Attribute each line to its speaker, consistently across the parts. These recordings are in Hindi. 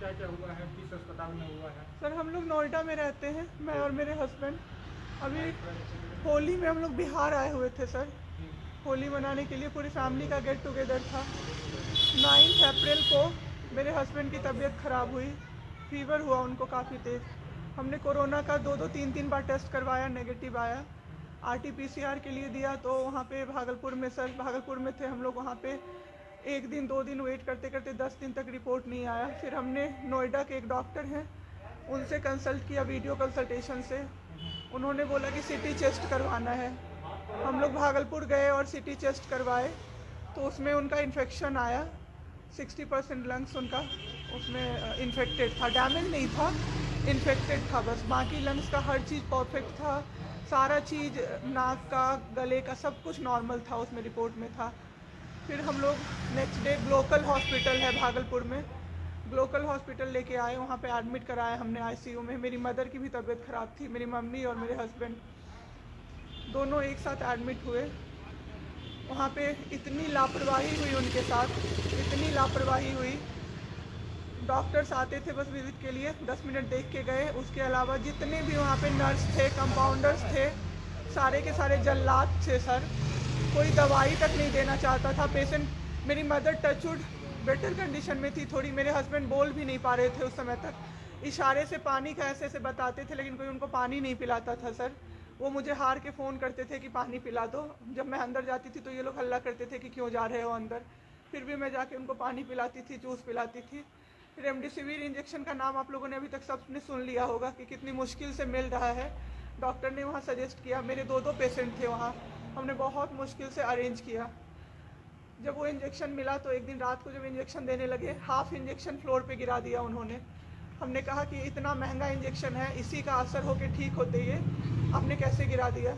Speaker 1: क्या क्या हुआ है, किस अस्पताल में हुआ है?
Speaker 2: सर हम लोग नोएडा में रहते हैं, मैं और मेरे हस्बैंड। अभी होली में हम लोग बिहार आए हुए थे सर। होली मनाने के लिए पूरी फैमिली का गेट टुगेदर था। 9 अप्रैल को मेरे हस्बैंड की तबीयत ख़राब हुई, फीवर हुआ उनको काफ़ी तेज़। हमने कोरोना का 2-2 3-3 बार टेस्ट करवाया, नेगेटिव आया। RT-PCR के लिए दिया तो वहाँ पे भागलपुर में, सर भागलपुर में थे हम लोग, वहाँ पे 1 दिन 2 दिन वेट करते करते 10 दिन तक रिपोर्ट नहीं आया। फिर हमने नोएडा के एक डॉक्टर हैं उनसे कंसल्ट किया, वीडियो कंसल्टेशन से। उन्होंने बोला कि सिटी चेस्ट करवाना है। हम लोग भागलपुर गए और सिटी चेस्ट करवाए तो उसमें उनका इन्फेक्शन आया। 60% लंग्स उनका उसमें इन्फेक्टेड था, डैमेज नहीं था, इन्फेक्टेड था बस। बाकी लंग्स का हर चीज़ परफेक्ट था, सारा चीज़ नाक का, गले का सब कुछ नॉर्मल था, उसमें रिपोर्ट में था। फिर हम लोग नेक्स्ट डे ग्लोकल हॉस्पिटल है भागलपुर में, ग्लोकल हॉस्पिटल लेके आए, वहाँ पे एडमिट कराया हमने ICU में। मेरी मदर की भी तबीयत ख़राब थी, मेरी मम्मी और मेरे हस्बैंड दोनों एक साथ एडमिट हुए। वहाँ पे इतनी लापरवाही हुई उनके साथ, इतनी लापरवाही हुई। डॉक्टर्स आते थे बस विजिट के लिए, 10 मिनट देख के गए। उसके अलावा जितने भी वहाँ पे नर्स थे, कंपाउंडर्स थे, सारे के सारे जल्लाद थे सर। कोई दवाई तक नहीं देना चाहता था पेशेंट। मेरी मदर टचवुड बेटर कंडीशन में थी थोड़ी, मेरे हस्बैंड बोल भी नहीं पा रहे थे उस समय तक। इशारे से पानी का ऐसे ऐसे बताते थे, लेकिन कोई उनको पानी नहीं पिलाता था सर। वो मुझे हार के फ़ोन करते थे कि पानी पिला दो। जब मैं अंदर जाती थी तो ये लोग हल्ला करते थे कि क्यों जा रहे हो अंदर। फिर भी मैं जाके उनको पानी पिलाती थी, जूस पिलाती थी। रेमडेसिविर इंजेक्शन का नाम आप लोगों ने अभी तक सबने सुन लिया होगा कि कितनी मुश्किल से मिल रहा है। डॉक्टर ने वहाँ सजेस्ट किया, मेरे 2-2 पेशेंट थे वहाँ, हमने बहुत मुश्किल से अरेंज किया। जब वो इंजेक्शन मिला तो एक दिन रात को जब इंजेक्शन देने लगे, हाफ इंजेक्शन फ्लोर पे गिरा दिया उन्होंने। हमने कहा कि इतना महंगा इंजेक्शन है, इसी का असर होके ठीक होते ये आपने कैसे गिरा दिया।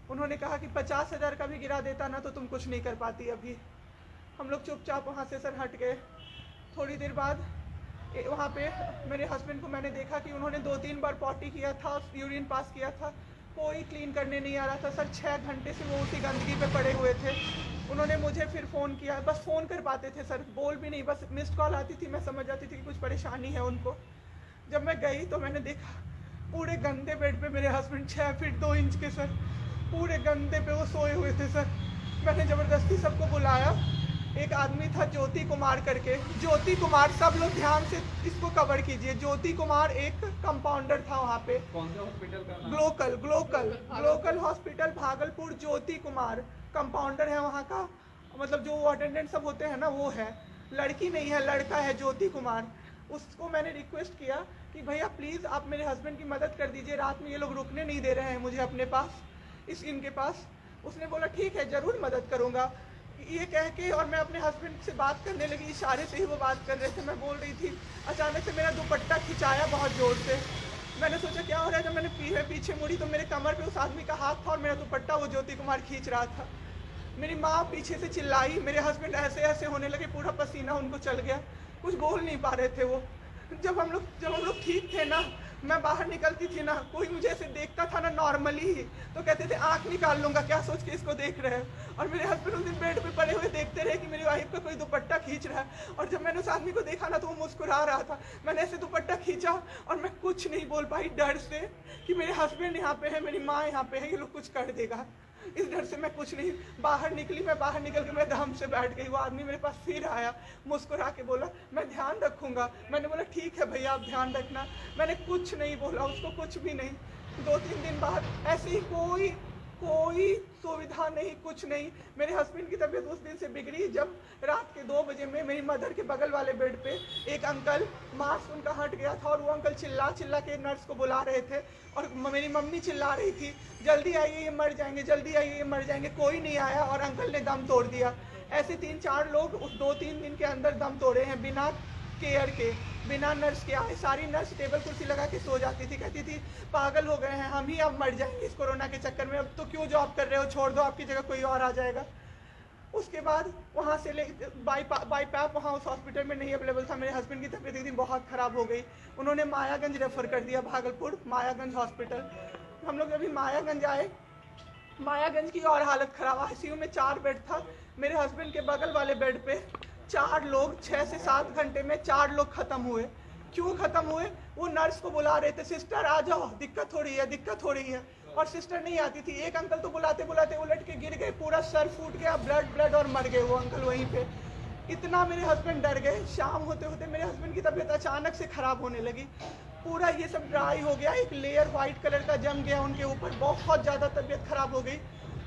Speaker 2: उन्होंने कहा कि 50,000 का भी गिरा देता ना तो तुम कुछ नहीं कर पाती अभी। हम लोग चुपचाप वहाँ से सर हट गए। थोड़ी देर बाद वहाँ पे मेरे हस्बैंड को मैंने देखा कि उन्होंने 2-3 बार पॉटी किया था, यूरिन पास किया था, कोई क्लीन करने नहीं आ रहा था सर। 6 घंटे से वो उसी गंदगी पे पड़े हुए थे। उन्होंने मुझे फिर फ़ोन किया, बस फ़ोन कर पाते थे सर, बोल भी नहीं, बस मिस्ड कॉल आती थी, मैं समझ जाती थी कि कुछ परेशानी है उनको। जब मैं गई तो मैंने देखा पूरे गंदे बेड पे मेरे हस्बैंड 6 फीट 2 इंच के सर, पूरे गंदे पे वो सोए हुए थे सर। मैंने ज़बरदस्ती सबको बुलाया। एक आदमी था ज्योति कुमार करके, ज्योति कुमार, सब लोग ध्यान से इसको कवर कीजिए। ज्योति कुमार एक कंपाउंडर था वहाँ पे।
Speaker 1: कौन से हॉस्पिटल का नाम?
Speaker 2: Glocal glocal glocal hospital Bhagalpur. Jyoti Kumar compounder है वहाँ का, मतलब जो अटेंडेंट सब होते हैं ना वो है, लड़की नहीं है लड़का है, ज्योति कुमार। उसको मैंने रिक्वेस्ट किया कि भैया प्लीज़ आप मेरे हस्बैंड की मदद कर दीजिए, रात में ये लोग रुकने नहीं दे रहे हैं मुझे अपने पास, इनके पास। उसने बोला ठीक है ज़रूर मदद करूँगा, ये कह के, और मैं अपने हस्बैंड से बात करने लगी, इशारे से ही वो बात कर रहे थे, मैं बोल रही थी। अचानक से मेरा दुपट्टा खिंचाया बहुत ज़ोर से। मैंने सोचा क्या हो रहा है, जब मैंने पीछे मुड़ी तो मेरे कमर पे उस आदमी का हाथ था और मेरा दुपट्टा वो ज्योति कुमार खींच रहा था। मेरी माँ पीछे से चिल्लाई, मेरे हस्बैंड ऐसे ऐसे होने लगे, पूरा पसीना उनको चल गया, कुछ बोल नहीं पा रहे थे वो। जब हम लोग ठीक थे ना, मैं बाहर निकलती थी ना, कोई मुझे ऐसे देखता था ना नॉर्मली ही तो कहते थे आँख निकाल लूँगा, क्या सोच के इसको देख रहे हैं। और मेरे हस्बैंड उस दिन बेड पे पड़े हुए देखते रहे कि मेरी वाइफ का कोई दुपट्टा खींच रहा है। और जब मैंने उस आदमी को देखा ना तो वो मुस्कुरा रहा था। मैंने ऐसे दुपट्टा खींचा और मैं कुछ नहीं बोल पाई डर से कि मेरे हस्बैंड यहाँ पे है, मेरी माँ यहाँ पे है, ये लोग कुछ कर देगा। इस डर से मैं कुछ नहीं बाहर निकली। मैं बाहर निकल के मैं दम से बैठ गई। वो आदमी मेरे पास फिर आया, मुस्कुरा के बोला मैं ध्यान रखूँगा। मैंने बोला ठीक है भैया आप ध्यान रखना। मैंने कुछ नहीं बोला उसको, कुछ भी नहीं। 2-3 दिन बाद ऐसे ही कोई सुविधा नहीं, कुछ नहीं। मेरे हस्बैंड की तबीयत उस दिन से बिगड़ी जब रात के 2 बजे में मेरी मदर के बगल वाले बेड पे एक अंकल, मास्क उनका हट गया था और वो अंकल चिल्ला चिल्ला के नर्स को बुला रहे थे। और मेरी मम्मी चिल्ला रही थी जल्दी आइए ये मर जाएंगे, जल्दी आइए ये मर जाएंगे। कोई नहीं आया और अंकल ने दम तोड़ दिया। ऐसे 3-4 लोग उस 2-3 दिन के अंदर दम तोड़े हैं, बिना केयर के, बिना नर्स के आए। सारी नर्स टेबल कुर्सी लगा के सो जाती थी, कहती थी पागल हो गए हैं हम ही, अब मर जाएंगे इस कोरोना के चक्कर में, अब तो क्यों जॉब कर रहे हो, छोड़ दो, आपकी जगह कोई और आ जाएगा। उसके बाद वहाँ से ले बाई पैप वहाँ उस हॉस्पिटल में नहीं अवेलेबल था। मेरे हस्बैंड की तबीयत एक दिन बहुत ख़राब हो गई, उन्होंने मायागंज रेफ़र कर दिया, भागलपुर मायागंज हॉस्पिटल। हम लोग अभी मायागंज आए, मायागंज की और हालत ख़राब। ICU में 4 बेड था। मेरे हस्बैंड के बगल वाले बेड पे 4 लोग 6 से 7 घंटे में 4 लोग ख़त्म हुए। क्यों ख़त्म हुए? वो नर्स को बुला रहे थे, सिस्टर आ जाओ, दिक्कत हो रही है, दिक्कत हो रही है, और सिस्टर नहीं आती थी। एक अंकल तो बुलाते बुलाते उलट के गिर गए, पूरा सर फूट गया, ब्लड ब्लड, और मर गए वो अंकल वहीं पे। इतना मेरे हस्बैंड डर गए। शाम होते होते मेरे हस्बैंड की तबीयत अचानक से ख़राब होने लगी, पूरा ये सब ड्राई हो गया, एक लेयर वाइट कलर का जम गया उनके ऊपर, बहुत ज़्यादा तबीयत ख़राब हो गई।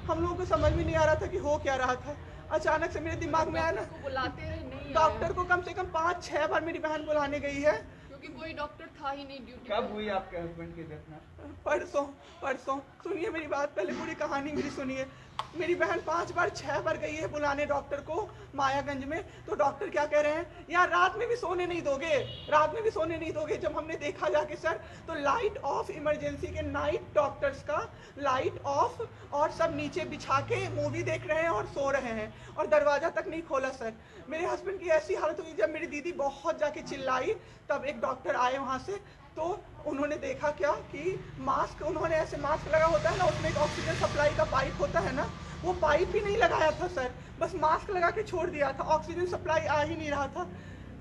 Speaker 2: हम लोगों को समझ में नहीं आ रहा था कि हो क्या रहा था। अचानक से मेरे दिमाग में आया ना,
Speaker 3: बुलाते रहे, नहीं
Speaker 2: डॉक्टर को कम से कम 5-6 बार मेरी बहन बुलाने गई है।
Speaker 3: क्योंकि कोई डॉक्टर था ही नहीं ड्यूटी।
Speaker 1: कब हुई आपके हस्बैंड की डेथ में?
Speaker 2: परसों सुनिए मेरी बात, पहले पूरी कहानी मेरी सुनिए। मेरी बहन 5 बार 6 बार गई है बुलाने डॉक्टर को मायागंज में, तो डॉक्टर क्या कह रहे हैं, यार रात में भी सोने नहीं दोगे, रात में भी सोने नहीं दोगे। जब हमने देखा जाके सर, तो लाइट ऑफ, इमरजेंसी के नाइट डॉक्टर्स का लाइट ऑफ, और सब नीचे बिछा के मूवी देख रहे हैं और सो रहे हैं, और दरवाज़ा तक नहीं खोला सर। मेरे हस्बैंड की ऐसी हालत हुई, जब मेरी दीदी बहुत जाके चिल्लाई, तब एक डॉक्टर आए वहाँ से, तो उन्होंने देखा क्या कि मास्क, उन्होंने ऐसे मास्क लगा होता है ना, उसमें एक ऑक्सीजन सप्लाई का पाइप होता है ना, वो पाइप ही नहीं लगाया था सर, बस मास्क लगा के छोड़ दिया था, ऑक्सीजन सप्लाई आ ही नहीं रहा था।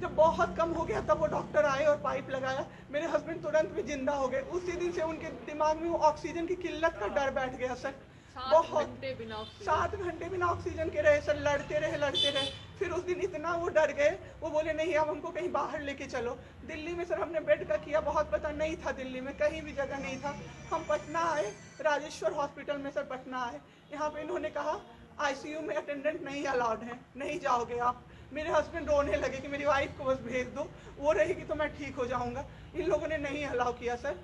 Speaker 2: जब बहुत कम हो गया तब वो डॉक्टर आए और पाइप लगाया, मेरे हस्बैंड तुरंत भी जिंदा हो गए। उसी दिन से उनके दिमाग में वो ऑक्सीजन की किल्लत का डर बैठ गया सर।
Speaker 3: 7 घंटे बिना ऑक्सीजन।
Speaker 2: 7 घंटे बिना ऑक्सीजन के रहे सर, लड़ते रहे। फिर उस दिन इतना वो डर गए, वो बोले नहीं अब हमको कहीं बाहर लेके चलो। दिल्ली में सर हमने बेड का किया, बहुत पता नहीं था, दिल्ली में कहीं भी जगह नहीं था। हम पटना आए, राजेश्वर हॉस्पिटल में सर पटना आए। यहाँ पे इन्होंने कहा आईसीयू में अटेंडेंट नहीं अलाउड है, नहीं जाओगे आप। मेरे हस्बैंड रोने लगे कि मेरी वाइफ को बस भेज दो, वो रहेगी तो मैं ठीक हो जाऊँगा। इन लोगों ने नहीं अलाउ किया सर।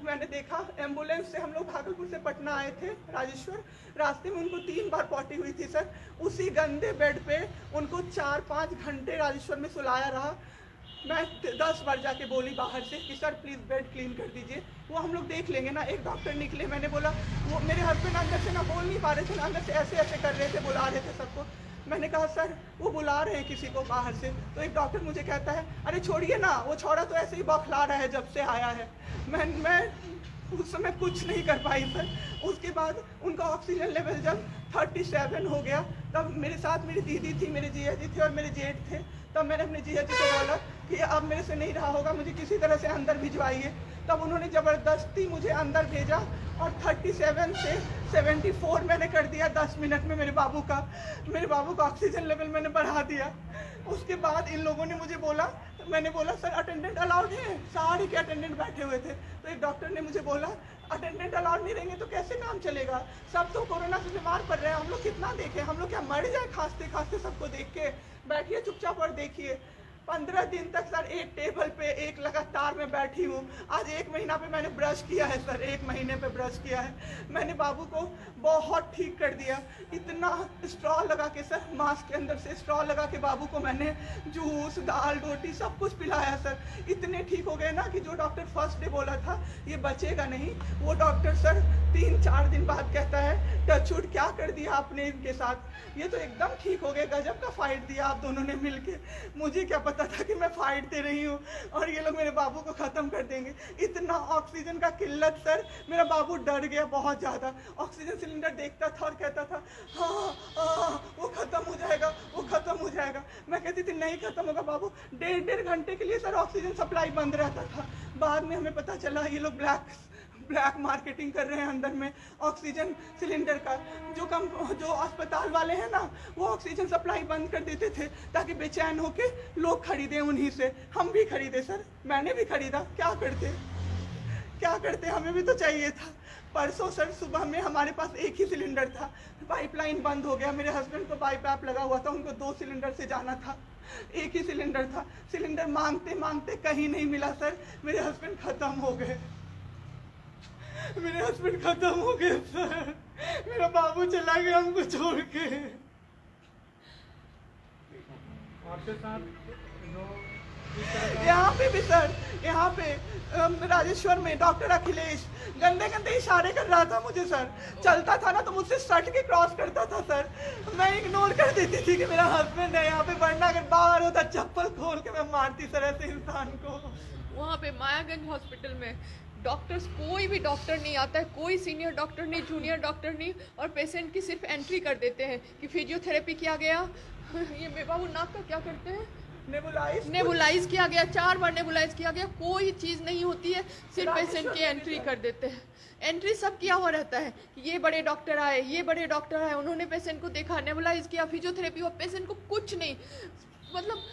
Speaker 2: मैंने देखा एम्बुलेंस से हम लोग भागलपुर से पटना आए थे राजेश्वर, रास्ते में उनको 3 बार पॉटी हुई थी सर। उसी गंदे बेड पे उनको 4-5 घंटे राजेश्वर में सुलाया रहा। मैं 10 बार जाके बोली बाहर से कि सर प्लीज़ बेड क्लीन कर दीजिए, वो हम लोग देख लेंगे ना। एक डॉक्टर निकले, मैंने बोला, वो मेरे हस्बैंड अंदर से ना बोल नहीं पा रहे थे ना, अंदर से ऐसे ऐसे कर रहे थे, बुला रहे थे सबको। मैंने कहा सर वो बुला रहे हैं किसी को बाहर से, तो एक डॉक्टर मुझे कहता है अरे छोड़िए ना, वो छोड़ा तो ऐसे ही बौखला रहा है जब से आया है। मैं उस समय कुछ नहीं कर पाई सर। उसके बाद उनका ऑक्सीजन लेवल जब 37 हो गया, तब मेरे साथ मेरी दीदी थी, मेरे जीजा जी थे और मेरे जेठ थे। तब मैंने अपने जीजा जी को बोला कि अब मेरे से नहीं रहा होगा, मुझे किसी तरह से अंदर भिजवाइए। तब उन्होंने ज़बरदस्ती मुझे अंदर भेजा और 37 से 74 मैंने कर दिया 10 मिनट में। मेरे बाबू का ऑक्सीजन लेवल मैंने बढ़ा दिया। उसके बाद इन लोगों ने मुझे बोला, मैंने बोला सर अटेंडेंट अलाउड है, सारे के अटेंडेंट बैठे हुए थे। तो एक डॉक्टर ने मुझे बोला अटेंडेंट अलाउड नहीं रहेंगे तो कैसे काम चलेगा, सब तो कोरोना से बीमार पड़ रहे हैं, हम लोग कितना देखें, हम लोग क्या मर जाए खांसते खांसते सबको देख के, बैठिए चुपचाप और देखिए। 15 दिन तक सर एक टेबल पे एक लगातार मैं बैठी हूँ। आज 1 महीना पे मैंने ब्रश किया है सर, 1 महीने पे ब्रश किया है मैंने। बाबू को बहुत ठीक कर दिया, इतना स्ट्रॉ लगा के सर, मास्क के अंदर से स्ट्रॉ लगा के बाबू को मैंने जूस, दाल, रोटी सब कुछ पिलाया सर। इतने ठीक हो गए ना कि जो डॉक्टर फर्स्ट डे बोला था ये बचेगा नहीं, वो डॉक्टर सर 3-4 दिन बाद कहता है टचवुड क्या कर दिया आपने इनके साथ, ये तो एकदम ठीक हो गए, गजब का फाइट दिया आप दोनों ने मिलके। मुझे क्या पता था कि मैं फाइट दे रही हूँ और ये लोग मेरे बाबू को ख़त्म कर देंगे। इतना ऑक्सीजन का किल्लत सर, मेरा बाबू डर गया बहुत ज़्यादा। ऑक्सीजन सिलेंडर देखता था और कहता था हाँ वो ख़त्म हो जाएगा, वो ख़त्म हो जाएगा। मैं कहती थी नहीं ख़त्म होगा बाबू। 1.5 घंटे के लिए सर ऑक्सीजन सप्लाई बंद रहता था। बाद में हमें पता चला ये लोग ब्लैक मार्केटिंग कर रहे हैं अंदर में ऑक्सीजन सिलेंडर का। जो अस्पताल वाले हैं ना, वो ऑक्सीजन सप्लाई बंद कर देते थे ताकि बेचैन होके लोग खरीदें उन्हीं से। हम भी खरीदे सर, मैंने भी खरीदा, क्या करते हमें भी तो चाहिए था। परसों सर सुबह में हमारे पास एक ही सिलेंडर था, पाइपलाइन बंद हो गया। मेरे हस्बैंड को पाइप लगा हुआ था, उनको 2 सिलेंडर से जाना था, एक ही सिलेंडर था। सिलेंडर मांगते मांगते कहीं नहीं मिला सर, मेरे हस्बैंड ख़त्म हो गए सर। मेरा बाबू चला गया हमको छोड़ के।
Speaker 1: आपके साथ जो इस तरह का
Speaker 2: यहाँ पे भी सर, यहाँ पे राजेश्वर में डॉक्टर अखिलेश गंदे गंदे इशारे कर रहा था मुझे सर। चलता था ना तो मुझसे सट के क्रॉस करता था सर, मैं इग्नोर कर देती थी कि मेरा हस्बैंड है यहाँ पे, वरना अगर बाहर होता चप्पल खोल के मैं मारती सर ऐसे इंसान को।
Speaker 3: वहाँ पे मायागंज हॉस्पिटल में डॉक्टर्स, कोई भी डॉक्टर नहीं आता है, कोई सीनियर डॉक्टर नहीं, जूनियर डॉक्टर नहीं, और पेशेंट की सिर्फ एंट्री कर देते हैं कि फिजियोथेरेपी किया गया। ये मेरे बाबू नाक का क्या करते हैं, नेबुलाइज किया गया, 4 बार नेबुलाइज किया गया, कोई चीज़ नहीं होती है, सिर्फ पेशेंट की एंट्री कर देते हैं। एंट्री सब किया हुआ रहता है कि ये बड़े डॉक्टर आए, ये बड़े डॉक्टर आए, उन्होंने पेशेंट को देखा, नेबुलाइज किया, फिजियोथेरेपी हुआ, पेशेंट को कुछ नहीं, मतलब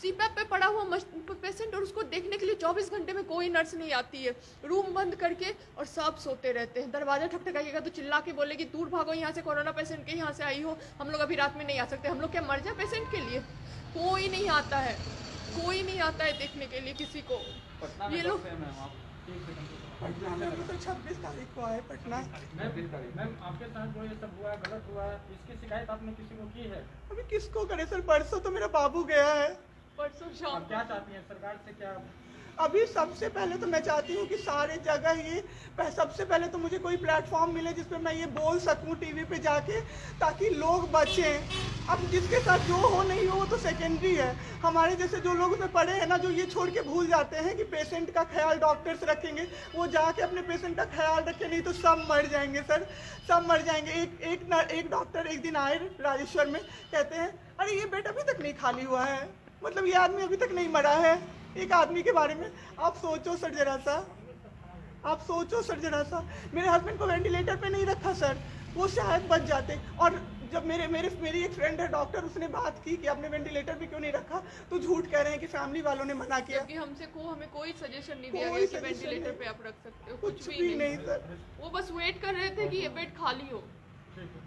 Speaker 3: सीपैप पे पड़ा हुआ पेशेंट, और उसको देखने के लिए 24 घंटे में कोई नर्स नहीं आती है, रूम बंद करके, और सब सोते रहते हैं। दरवाजा ठकठकाइएगा तो चिल्ला के बोलेगी दूर भागो यहाँ से, कोरोना पेशेंट के यहाँ से आई हो, हम लोग अभी रात में नहीं आ सकते। हम लोग क्या मर जाए पेशेंट के लिए? कोई नहीं आता है, कोई नहीं आता है देखने के लिए किसी को। ये लोग
Speaker 2: पटना में अभी तो 26 तारीख को आए पटना।
Speaker 1: मैम आपके साथ जो ये सब हुआ है, गलत हुआ है, इसकी शिकायत आपने किसी को की है?
Speaker 2: अभी किसको करे सर? परसों तो मेरा बाबू गया है।
Speaker 3: परसों शाम
Speaker 1: आप क्या चाहती हैं सरकार से? क्या
Speaker 2: अभी सबसे पहले तो मैं चाहती हूँ कि सारे जगह ये सबसे पहले तो मुझे कोई प्लेटफॉर्म मिले जिस पे मैं ये बोल सकूँ टीवी पे जाके, ताकि लोग बचें। अब जिसके साथ जो हो नहीं हो वो तो सेकेंडरी है। हमारे जैसे जो लोग उसमें पड़े हैं ना, जो ये छोड़ के भूल जाते हैं कि पेशेंट का ख्याल डॉक्टर्स रखेंगे, वो जाके अपने पेशेंट का ख्याल रखें, नहीं तो सब मर जाएंगे सर, सब मर जाएंगे। एक डॉक्टर एक दिन आए राजेश्वर में, कहते हैं अरे ये बेड अभी तक नहीं खाली हुआ है, मतलब ये आदमी अभी तक नहीं मरा है। एक आदमी के बारे में आप सोचो सर जरा सा, आप सोचो सर जरा सा। मेरे हस्बैंड को वेंटिलेटर पे नहीं रखा सर, वो शायद बच जाते। और जब मेरी एक फ्रेंड है डॉक्टर, उसने बात की कि आपने वेंटिलेटर पे क्यों नहीं रखा, तो झूठ कह रहे हैं कि फैमिली वालों ने मना किया।
Speaker 3: क्योंकि हमें कोई सजेशन नहीं दिया गया कि वेंटिलेटर पे आप रख सकते हो,
Speaker 2: कुछ भी नहीं सर।
Speaker 3: वो बस वेट कर रहे थे कि ये बेड खाली हो।
Speaker 1: ठीक है।